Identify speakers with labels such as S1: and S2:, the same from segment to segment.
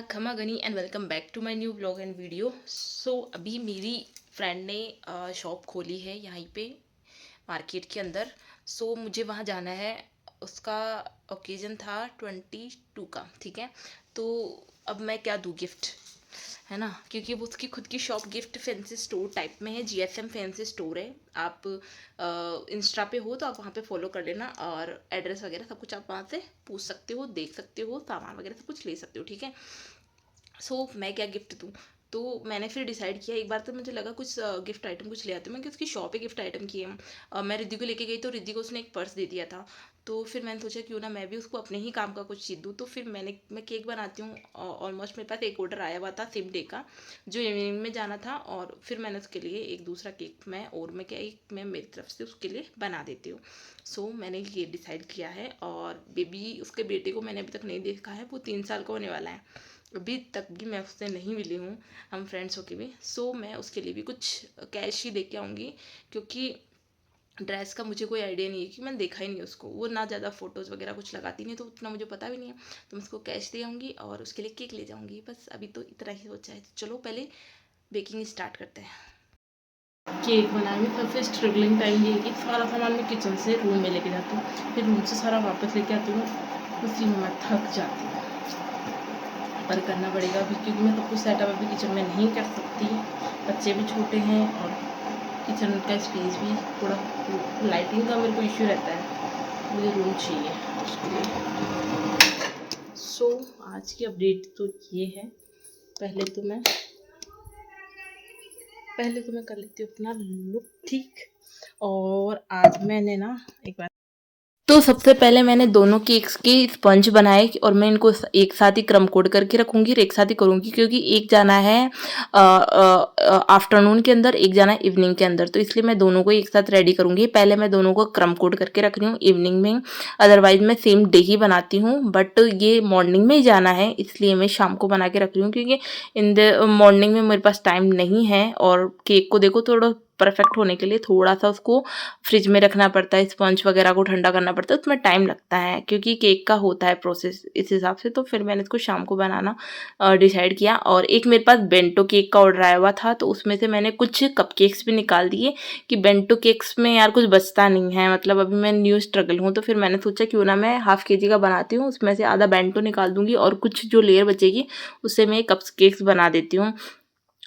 S1: खमा गनी and welcome back to my new blog and video. अभी मेरी फ्रेंड ने शॉप खोली है यहीं पे मार्केट के अंदर। मुझे वहाँ जाना है। उसका ओकेजन था 22 का, ठीक है। तो अब मैं क्या दूँ गिफ्ट, है ना, क्योंकि वो उसकी खुद की shop gift fancy store type में है। जीएसएम फैंसी स्टोर है। आप इंस्टा पे हो तो आप वहाँ पे फॉलो कर लेना, और एड्रेस वगैरह सब कुछ आप वहाँ से पूछ सकते हो, देख सकते हो, सामान वगैरह सब कुछ ले सकते हो, ठीक है। मैं क्या गिफ्ट दूँ। तो मैंने फिर डिसाइड किया, एक बार तो मुझे लगा कुछ गिफ्ट आइटम कुछ ले आती हूँ मैं, कि उसकी शॉप है गिफ्ट आइटम की है। मैं रिद्धि को लेके गई तो रिद्धि को उसने एक पर्स दे दिया था। तो फिर मैंने सोचा क्यों ना मैं भी उसको अपने ही काम का कुछ चीज़ दूँ। तो फिर मैं केक बनाती हूँ। ऑलमोस्ट मेरे पास एक ऑर्डर आया हुआ था सेम डे का, जो इवनिंग में जाना था। और फिर मैंने उसके लिए एक दूसरा केक मैं मेरी तरफ से उसके लिए बना देती हूँ। मैंने ये डिसाइड किया है। और बेबी, उसके बेटे को मैंने अभी तक नहीं देखा है, वो 3 साल का होने वाला है। अभी तक भी मैं उससे नहीं मिली हूँ, हम फ्रेंड्स होके भी। मैं उसके लिए भी कुछ कैश ही लेके आऊँगी, क्योंकि ड्रेस का मुझे कोई आइडिया नहीं है, कि मैंने देखा ही नहीं उसको। वो ना ज़्यादा फ़ोटोज़ वगैरह कुछ लगाती नहीं, तो उतना मुझे पता भी नहीं है। तो मैं उसको कैश दे आऊँगी और उसके लिए केक ले जाऊँगी। बस अभी तो इतना ही सोचा है। तो चलो पहले बेकिंग स्टार्ट करते हैं। केक बनाने में सबसे स्ट्रगलिंग टाइम ये है कि सारा सामान मैं किचन से रूम में लेके जाती हूँ, फिर रूम से सारा वापस लेके आती हूँ। उसी में मैं थक जाती हूँ, पर करना पड़ेगा अभी, क्योंकि मैं सब कुछ सेटअप अभी किचन में नहीं कर सकती। बच्चे भी छोटे हैं और किचन का स्पेस भी थोड़ा, लाइटिंग का मेरे को इश्यू रहता है, मुझे रूम चाहिए उसके लिए। आज की अपडेट तो ये है। पहले तो मैं कर लेती हूँ अपना लुक ठीक। और आज मैंने ना एक बार, तो सबसे पहले मैंने दोनों केक्स के स्पंज बनाए, और मैं इनको एक साथ ही क्रम कोड करके रखूंगी और एक साथ ही करूंगी, क्योंकि एक जाना है आफ्टरनून के अंदर, एक जाना है इवनिंग के अंदर। तो इसलिए मैं दोनों को एक साथ रेडी करूंगी। पहले मैं दोनों को क्रम कोड करके रख रही हूँ इवनिंग में। अदरवाइज मैं सेम डे ही बनाती हूँ, बट ये मॉर्निंग में ही जाना है, इसलिए मैं शाम को बना के रख रही हूँ, क्योंकि इन द मॉर्निंग में मेरे पास टाइम नहीं है। और केक को देखो, थोड़ा परफेक्ट होने के लिए थोड़ा सा उसको फ्रिज में रखना पड़ता है, स्पंज वगैरह को ठंडा करना पड़ता है, उसमें टाइम लगता है, क्योंकि केक का होता है प्रोसेस इस हिसाब से। तो फिर मैंने इसको शाम को बनाना डिसाइड किया। और एक मेरे पास बेंटो केक का ऑर्डर आया हुआ था, तो उसमें से मैंने कुछ कपकेक्स भी निकाल दिए, कि बेंटो केक्स में यार कुछ बचता नहीं है, मतलब अभी मैं न्यू स्ट्रगल हूँ। तो फिर मैंने सोचा क्यों ना मैं हाफ केजी का बनाती हूँ, उसमें से आधा बेंटो निकाल दूंगी, और कुछ जो लेयर बचेगी उससे मैं कप केक्स बना देती हूँ।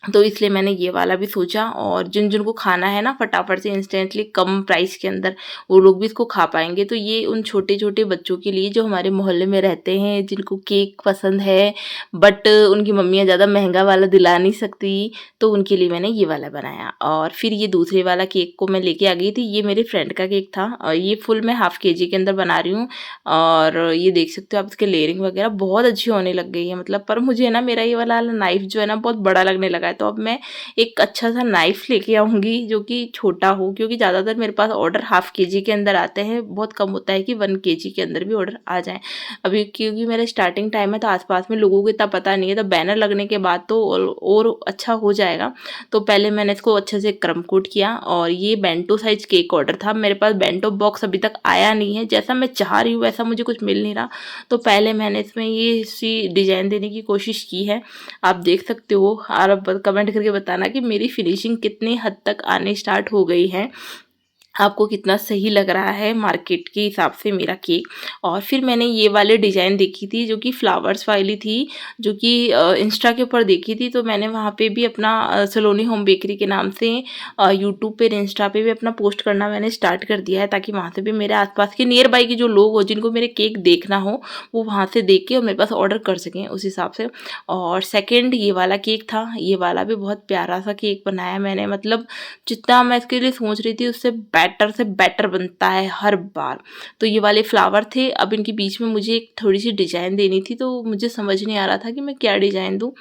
S1: तो इसलिए मैंने ये वाला भी सोचा। और जिन जिन को खाना है ना फटाफट से इंस्टेंटली कम प्राइस के अंदर, वो लोग भी इसको खा पाएंगे। तो ये उन छोटे छोटे बच्चों के लिए जो हमारे मोहल्ले में रहते हैं, जिनको केक पसंद है बट उनकी मम्मियाँ ज़्यादा महंगा वाला दिला नहीं सकती, तो उनके लिए मैंने ये वाला बनाया। और फिर ये दूसरे वाला केक को मैं लेके आ गई थी। ये मेरे फ्रेंड का केक था, और ये फुल मैं हाफ केजी के अंदर बना रही हूँ। और ये देख सकते हो आप, इसके लेयरिंग वगैरह बहुत अच्छी होने लग गई है, मतलब। पर मुझे ना मेरा ये वाला नाइफ जो है ना बहुत बड़ा लगने लगा है। तो अब मैं एक अच्छा सा नाइफ लेके आऊँगी जो कि छोटा हो, क्योंकि ज़्यादातर मेरे पास ऑर्डर हाफ केजी के अंदर आते हैं। बहुत कम होता है कि 1 केजी के अंदर भी ऑर्डर आ जाए अभी, क्योंकि मेरा स्टार्टिंग टाइम है, तो आसपास में लोगों को इतना पता नहीं है। तो बैनर लगने के बाद तो और अच्छा हो जाएगा। तो पहले मैंने इसको अच्छे से क्रम कोट किया। और ये बेंटो साइज केक ऑर्डर था मेरे पास। बेंटो बॉक्स अभी तक आया नहीं है, जैसा मैं चाह रही हूँ वैसा मुझे कुछ मिल नहीं रहा। तो पहले मैंने इसमें ये सी डिज़ाइन देने की कोशिश की है, आप देख सकते हो। और अब कमेंट करके बताना कि मेरी फिनिशिंग कितनी हद तक आने स्टार्ट हो गई है, आपको कितना सही लग रहा है मार्केट के हिसाब से मेरा केक। और फिर मैंने ये वाले डिज़ाइन देखी थी, जो कि फ्लावर्स वाली थी, जो कि इंस्टा के ऊपर देखी थी। तो मैंने वहाँ पे भी अपना सलोनी होम बेकरी के नाम से यूट्यूब पे, इंस्टा पे भी अपना पोस्ट करना मैंने स्टार्ट कर दिया है, ताकि वहाँ से भी मेरे आसपास के नियर बाई के जो लोग हो, जिनको मेरे केक देखना हो, वो वहाँ से देख के और मेरे पास ऑर्डर कर सकें उस हिसाब से। और सेकेंड ये वाला केक था, ये वाला भी बहुत प्यारा सा केक बनाया मैंने, मतलब जितना मैं इसके लिए सोच रही थी उससे बेटर से बेटर बनता है हर बार। तो ये वाले फ्लावर थे, अब इनके बीच में मुझे एक थोड़ी सी डिज़ाइन देनी थी, तो मुझे समझ नहीं आ रहा था कि मैं क्या डिज़ाइन दूँ।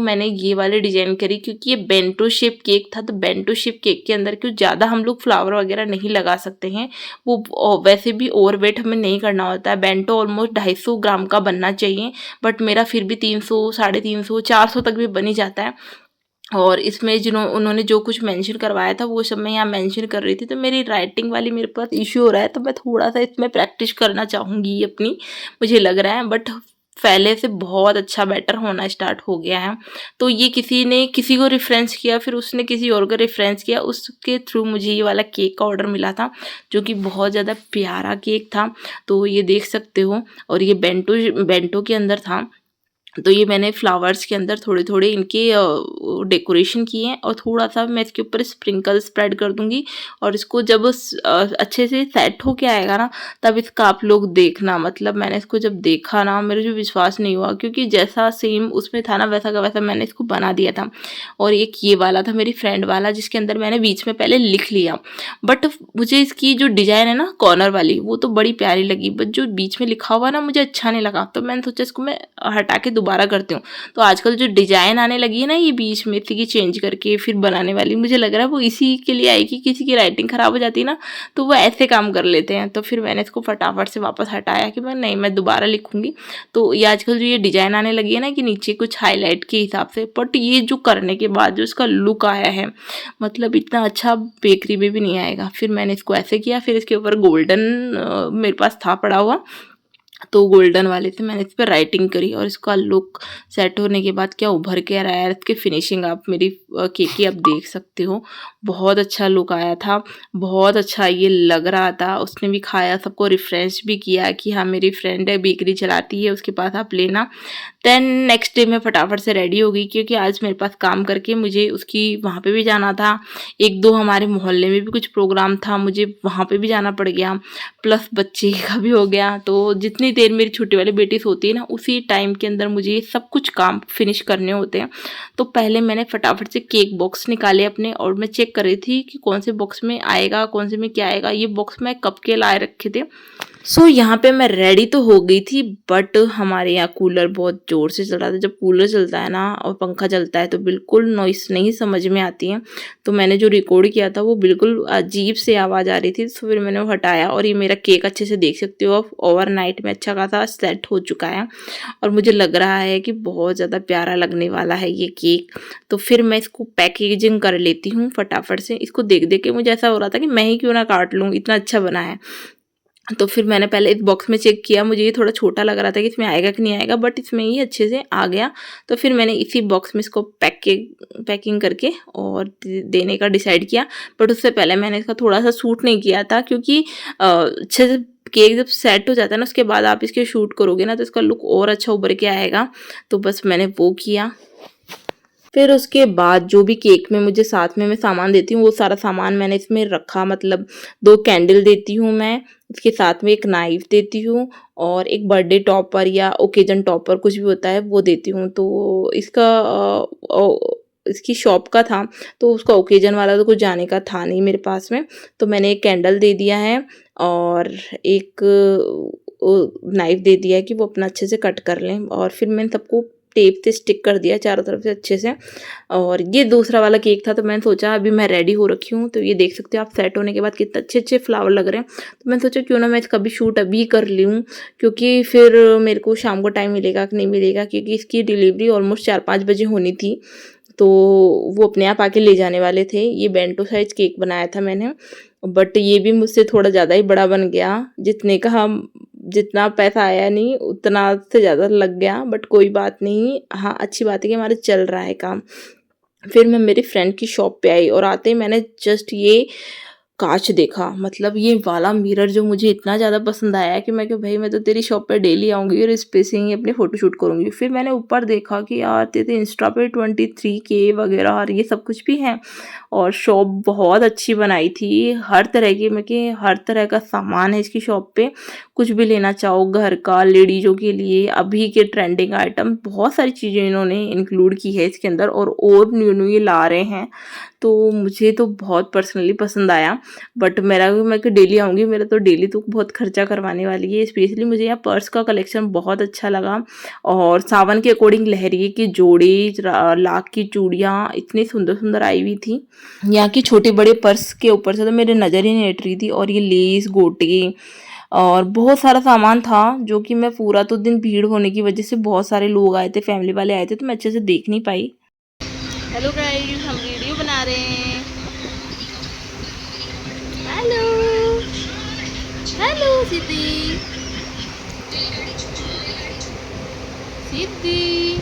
S1: मैंने ये वाले डिज़ाइन करी, क्योंकि ये बेंटो शेप केक था। तो बेंटो शेप केक के अंदर क्यों ज़्यादा हम लोग फ्लावर वगैरह नहीं लगा सकते हैं, वो वैसे भी ओवर वेट हमें नहीं करना होता है। बेंटो ऑलमोस्ट 250 ग्राम का बनना चाहिए, बट मेरा फिर भी 300, 350, 400 तक भी बन ही जाता है। और इसमें उन्होंने जो कुछ मेंशन करवाया था वो सब मैं यहाँ मेंशन कर रही थी। तो मेरी राइटिंग वाली मेरे पास इश्यू हो रहा है, तो मैं थोड़ा सा इसमें प्रैक्टिस करना चाहूँगी अपनी, मुझे लग रहा है। बट पहले से बहुत अच्छा बेटर होना स्टार्ट हो गया है। तो ये किसी ने किसी को रेफ़रेंस किया, फिर उसने किसी और को रेफ़रेंस किया, उसके थ्रू मुझे ये वाला केक का ऑर्डर मिला था, जो कि बहुत ज़्यादा प्यारा केक था। तो ये देख सकते हो, और ये बेंटो के अंदर था। तो ये मैंने फ्लावर्स के अंदर थोड़े-थोड़े इनके डेकोरेशन किए हैं, और थोड़ा-सा मैं इसके ऊपर स्प्रिंकल स्प्रेड कर दूँगी, और इसको जब अच्छे से सेट होके आएगा ना, तब इसका आप लोग देखना। मतलब मैंने इसको जब देखा ना, मेरे जो विश्वास नहीं हुआ, क्योंकि जैसा सेम उसमें था ना, वैसा का वैसा मैंने इसको बना दिया था। और एक ये वाला था मेरी फ्रेंड वाला, जिसके अंदर मैंने बीच में पहले लिख लिया, बट मुझे इसकी जो डिज़ाइन है ना कॉर्नर वाली, वो तो बड़ी प्यारी लगी, बट जो बीच में लिखा हुआ ना मुझे अच्छा नहीं लगा। तो मैंने सोचा इसको मैं हटा के दोबारा करती हूँ। तो आजकल जो डिज़ाइन आने लगी है ना, ये बीच में इसी की चेंज करके फिर बनाने वाली, मुझे लग रहा है वो इसी के लिए आई कि किसी की राइटिंग ख़राब हो जाती है ना, तो वो ऐसे काम कर लेते हैं। तो फिर मैंने इसको फटाफट से वापस हटाया कि मैं दोबारा लिखूँगी। तो ये आजकल जो ये डिज़ाइन आने लगी है ना, कि नीचे कुछ हाईलाइट के हिसाब से, बट ये जो करने के बाद जो इसका लुक आया है, मतलब इतना अच्छा बेकरी में भी नहीं आएगा। फिर मैंने इसको ऐसे किया, फिर इसके ऊपर गोल्डन मेरे पास था पड़ा हुआ, तो गोल्डन वाले से मैंने इस पे राइटिंग करी, और इसका लुक सेट होने के बाद क्या उभर के आ रहा है। इसकी फिनिशिंग आप मेरी केक की आप देख सकते हो, बहुत अच्छा लुक आया था, बहुत अच्छा ये लग रहा था। उसने भी खाया, सबको रिफ़रेंस भी किया कि हाँ मेरी फ्रेंड है, बेकरी चलाती है, उसके पास आप लेना। देन नेक्स्ट डे मैं फटाफट से रेडी हो गई, क्योंकि आज मेरे पास काम करके मुझे उसकी वहाँ पे भी जाना था। 1-2 हमारे मोहल्ले में भी कुछ प्रोग्राम था, मुझे वहाँ पे भी जाना पड़ गया, प्लस बच्चे का भी हो गया। तो जितनी देर मेरी छोटी वाली बेटी सोती है ना, उसी टाइम के अंदर मुझे सब कुछ काम फिनिश करने होते हैं। तो पहले मैंने फटाफट से केक बॉक्स निकाले अपने, और मैं चेक कर रही थी कि कौन से बॉक्स में आएगा, कौन से में क्या आएगा। ये बॉक्स मैं कब के लाए रखे थे। सो यहाँ पे मैं रेडी तो हो गई थी, बट हमारे यहाँ कूलर बहुत ज़ोर से चल रहा था। जब कूलर चलता है ना और पंखा चलता है, तो बिल्कुल नॉइस नहीं समझ में आती है। तो मैंने जो रिकॉर्ड किया था वो बिल्कुल अजीब से आवाज़ आ रही थी, तो फिर मैंने वो हटाया। और ये मेरा केक अच्छे से देख सकते हो आप, ओवरनाइट में अच्छा खासा सेट हो चुका है, और मुझे लग रहा है कि बहुत ज़्यादा प्यारा लगने वाला है ये केक। तो फिर मैं इसको पैकेजिंग कर लेती हूँ फटाफट से। इसको देख देख के मुझे ऐसा हो रहा था कि मैं ही क्यों ना काट लूँ, इतना अच्छा बना है। तो फिर मैंने पहले इस बॉक्स में चेक किया, मुझे ये थोड़ा छोटा लग रहा था कि इसमें आएगा कि नहीं आएगा, बट इसमें ये अच्छे से आ गया। तो फिर मैंने इसी बॉक्स में इसको पैकिंग करके और देने का डिसाइड किया। बट उससे पहले मैंने इसका थोड़ा-सा शूट नहीं किया था, क्योंकि अच्छे से केक जब सेट हो जाता है ना, उसके बाद आप इसके शूट करोगे ना, तो इसका लुक और अच्छा उभर के आएगा। तो बस मैंने वो किया। फिर उसके बाद जो भी केक में मुझे साथ में मैं सामान देती हूँ, वो सारा सामान मैंने इसमें रखा। मतलब 2 कैंडल देती हूँ मैं, इसके साथ में एक नाइफ़ देती हूँ, और एक बर्थडे टॉपर या ओकेजन टॉपर कुछ भी होता है वो देती हूँ। तो इसका इसकी शॉप का था, तो उसका ओकेजन वाला तो कुछ जाने का था नहीं मेरे पास में। तो मैंने एक कैंडल दे दिया है, और एक नाइफ़ दे दिया है कि वो अपना अच्छे से कट कर लें। और फिर मैंने सबको टेप से स्टिक कर दिया चारों तरफ से अच्छे से। और ये दूसरा वाला केक था, तो मैंने सोचा अभी मैं रेडी हो रखी हूँ, तो ये देख सकते हो आप सेट होने के बाद कितने अच्छे-अच्छे फ्लावर लग रहे हैं। तो मैंने सोचा क्यों ना मैं इसका भी शूट अभी कर लूँ, क्योंकि फिर मेरे को शाम को टाइम मिलेगा कि नहीं मिलेगा, क्योंकि इसकी डिलीवरी ऑलमोस्ट 4-5 बजे होनी थी। तो वो अपने आप आके ले जाने वाले थे। ये बेंटो साइज़ केक बनाया था मैंने, बट ये भी मुझसे थोड़ा ज़्यादा ही बड़ा बन गया। जितना पैसा आया नहीं, उतना से ज़्यादा लग गया, बट कोई बात नहीं। हाँ, अच्छी बात है कि हमारा चल रहा है काम। फिर मैं मेरी फ्रेंड की शॉप पे आई, और आते ही मैंने जस्ट ये काँच देखा। मतलब ये वाला मिरर जो मुझे इतना ज़्यादा पसंद आया कि मैं, कि भाई मैं तो तेरी शॉप पे डेली आऊँगी और इस पे से ही अपने फ़ोटोशूट करूँगी। फिर मैंने ऊपर देखा कि यार तेरे इंस्टा पे 23K वगैरह और ये सब कुछ भी है, और शॉप बहुत अच्छी बनाई थी। हर तरह की, मैं कि हर तरह का सामान है इसकी शॉप पे। कुछ भी लेना चाहो घर का, लेडीज़ों के लिए, अभी के ट्रेंडिंग आइटम, बहुत सारी चीज़ें इन्होंने इंक्लूड की है इसके अंदर, और न्यू-न्यू ये ला रहे हैं। तो मुझे तो बहुत पर्सनली पसंद आया, बट मैं कि डेली आऊँगी, मेरा तो डेली तो बहुत खर्चा करवाने वाली है। स्पेशली मुझे यहाँ पर्स का कलेक्शन बहुत अच्छा लगा, और सावन के अकॉर्डिंग लहरिये की जोड़ी, लाख की चूड़ियाँ इतनी सुंदर-सुंदर आई हुई थी। यहाँ की छोटे-बड़े पर्स के ऊपर से तो मेरी नज़र ही नहीं हट रही थी, और ये लेस, गोटे और बहुत सारा सामान था, जो कि मैं पूरा तो दिन भीड़ होने की वजह से, बहुत सारे लोग आए थे, फैमिली वाले आए थे, तो मैं अच्छे से देख नहीं पाई। हेलो गाइस, हम वीडियो बना रहे हैं। हेलो हेलो सिद्धि। सिद्धि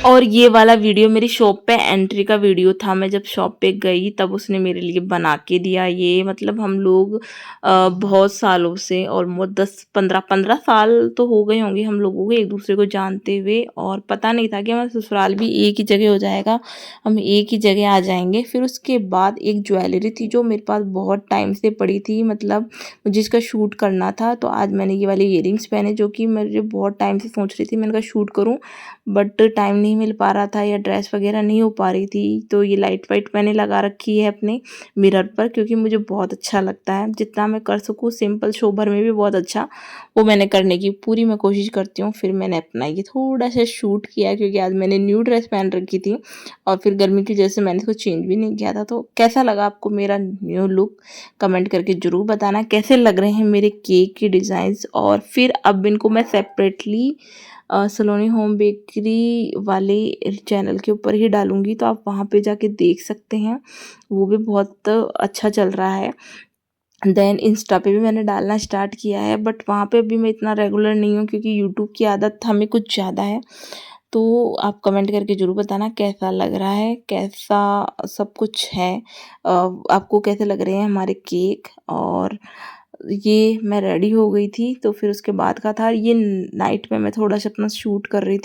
S1: और ये वाला वीडियो मेरी शॉप पे एंट्री का वीडियो था। मैं जब शॉप पे गई तब उसने मेरे लिए बना के दिया ये। मतलब हम लोग बहुत सालों से ऑलमोस्ट 10-15 साल तो हो गए होंगे हम लोगों को एक दूसरे को जानते हुए, और पता नहीं था कि हमारा ससुराल भी एक ही जगह हो जाएगा, हम एक ही जगह आ जाएंगे। फिर उसके बाद एक ज्वेलरी थी जो मेरे पास बहुत टाइम से पड़ी थी, मतलब मुझे इसका शूट करना था, तो आज मैंने ये वाले इयरिंग्स पहने जो कि मुझे बहुत टाइम से सोच रही थी मैंने कहा शूट करूँ, बट टाइम नहीं मिल पा रहा था या ड्रेस वगैरह नहीं हो पा रही थी। तो ये लाइट वाइट मैंने लगा रखी है अपने मिरर पर, क्योंकि मुझे बहुत अच्छा लगता है। जितना मैं कर सकूँ सिंपल सोबर में भी बहुत अच्छा, वो मैंने करने की पूरी मैं कोशिश करती हूँ। फिर मैंने अपना ये थोड़ा सा शूट किया, क्योंकि आज मैंने न्यू ड्रेस पहन रखी थी और फिर गर्मी की वजह से मैंने इसको चेंज भी नहीं किया था। तो कैसा लगा आपको मेरा न्यू लुक, कमेंट करके ज़रूर बताना। कैसे लग रहे हैं मेरे केक के डिज़ाइंस, और फिर अब इनको मैं सेपरेटली सलोनी होम बेकरी वाले चैनल के ऊपर ही डालूँगी, तो आप वहाँ पे जाके देख सकते हैं, वो भी बहुत अच्छा चल रहा है। देन इंस्टा पे भी मैंने डालना स्टार्ट किया है, बट वहाँ पे अभी मैं इतना रेगुलर नहीं हूँ, क्योंकि यूट्यूब की आदत हमें कुछ ज़्यादा है। तो आप कमेंट करके ज़रूर बताना कैसा लग रहा है, कैसा सब कुछ है, आपको कैसे लग रहे हैं हमारे केक। और ये मैं रेडी हो गई थी, तो फिर उसके बाद का था ये नाइट में मैं थोड़ा सा अपना शूट कर रही थी।